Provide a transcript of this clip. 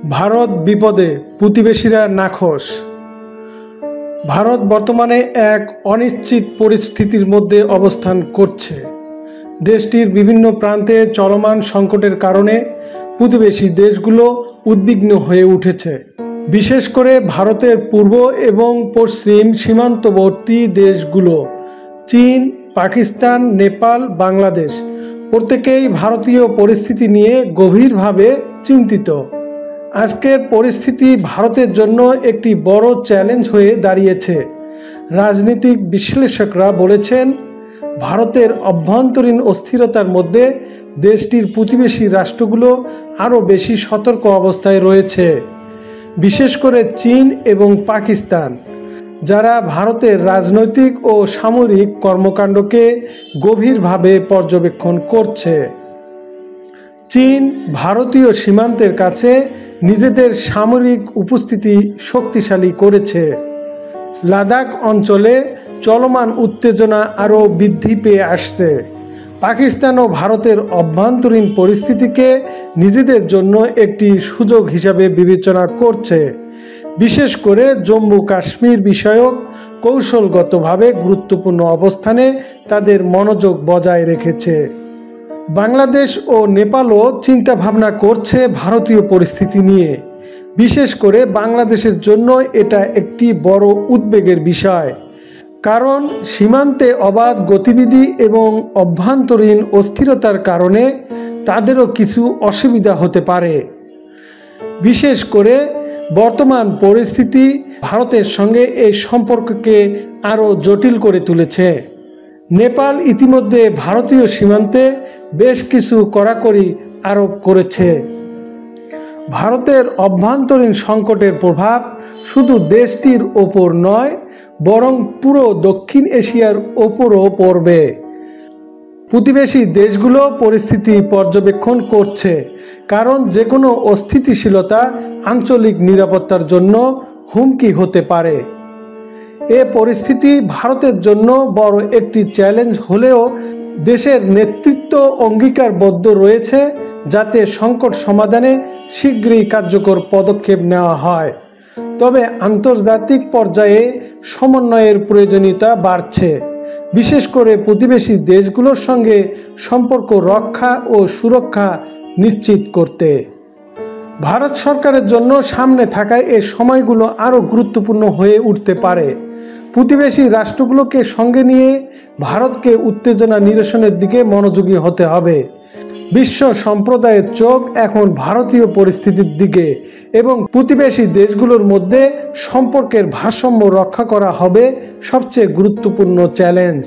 ভারত বিপদে, প্রতিবেশীরা নাখোশ। ভারত বর্তমানে এক অনিশ্চিত পরিস্থিতির মধ্যে অবস্থান করছে। দেশটির বিভিন্ন প্রান্তে চলমান সংকটের কারণে প্রতিবেশী দেশগুলো উদ্বিগ্ন হয়ে উঠেছে। বিশেষ করে ভারতের পূর্ব এবং পশ্চিম সীমান্তবর্তী দেশগুলো চীন, পাকিস্তান, নেপাল, বাংলাদেশ প্রত্যেকেই ভারতীয় পরিস্থিতি নিয়ে গভীরভাবে চিন্তিত। আজকের পরিস্থিতি ভারতের জন্য একটি বড় চ্যালেঞ্জ হয়ে দাঁড়িয়েছে। রাজনৈতিক বিশ্লেষকরা বলেছেন, ভারতের অভ্যন্তরীণ অস্থিরতার মধ্যে দেশটির প্রতিবেশী রাষ্ট্রগুলো আরও বেশি সতর্ক অবস্থায় রয়েছে। বিশেষ করে চীন এবং পাকিস্তান, যারা ভারতের রাজনৈতিক ও সামরিক কর্মকাণ্ডকে গভীরভাবে পর্যবেক্ষণ করছে। চীন ভারতীয় সীমান্তের কাছে নিজেদের সামরিক উপস্থিতি শক্তিশালী করেছে। লাদাখ অঞ্চলে চলমান উত্তেজনা আরও বৃদ্ধি পেয়ে আসছে। পাকিস্তান ও ভারতের অভ্যন্তরীণ পরিস্থিতিকে নিজেদের জন্য একটি সুযোগ হিসাবে বিবেচনা করছে। বিশেষ করে জম্মু কাশ্মীর বিষয়ক কৌশলগতভাবে গুরুত্বপূর্ণ অবস্থানে তাদের মনোযোগ বজায় রেখেছে। বাংলাদেশ ও নেপালও চিন্তাভাবনা করছে ভারতীয় পরিস্থিতি নিয়ে। বিশেষ করে বাংলাদেশের জন্য এটা একটি বড় উদ্বেগের বিষয়, কারণ সীমান্তে অবাধ গতিবিধি এবং অভ্যন্তরীণ অস্থিরতার কারণে তাদেরও কিছু অসুবিধা হতে পারে। বিশেষ করে বর্তমান পরিস্থিতি ভারতের সঙ্গে এই সম্পর্ককে আরও জটিল করে তুলেছে। নেপাল ইতিমধ্যে ভারতীয় সীমান্তে বেশ কিছু কড়াকড়ি আরোপ করেছে। ভারতের অভ্যন্তরীণ সংকটের প্রভাব শুধু দেশটির ওপর নয়, বরং পুরো দক্ষিণ এশিয়ার ওপরও পড়বে। প্রতিবেশী দেশগুলো পরিস্থিতি পর্যবেক্ষণ করছে, কারণ যে কোনো অস্থিতিশীলতা আঞ্চলিক নিরাপত্তার জন্য হুমকি হতে পারে। এ পরিস্থিতি ভারতের জন্য বড় একটি চ্যালেঞ্জ হলেও দেশের নেতৃত্ব অঙ্গীকারবদ্ধ রয়েছে যাতে সংকট সমাধানে শীঘ্রই কার্যকর পদক্ষেপ নেওয়া হয়। তবে আন্তর্জাতিক পর্যায়ে সমন্বয়ের প্রয়োজনীয়তা বাড়ছে, বিশেষ করে প্রতিবেশী দেশগুলোর সঙ্গে সম্পর্ক রক্ষা ও সুরক্ষা নিশ্চিত করতে। ভারত সরকারের জন্য সামনে থাকা এই সময়গুলো আরও গুরুত্বপূর্ণ হয়ে উঠতে পারে। প্রতিবেশী রাষ্ট্রগুলোকে সঙ্গে নিয়ে ভারতকে উত্তেজনা নিরসনের দিকে মনোযোগী হতে হবে। বিশ্ব সম্প্রদায়ের চোখ এখন ভারতীয় পরিস্থিতির দিকে এবং প্রতিবেশী দেশগুলোর মধ্যে সম্পর্কের ভারসাম্য রক্ষা করা হবে সবচেয়ে গুরুত্বপূর্ণ চ্যালেঞ্জ।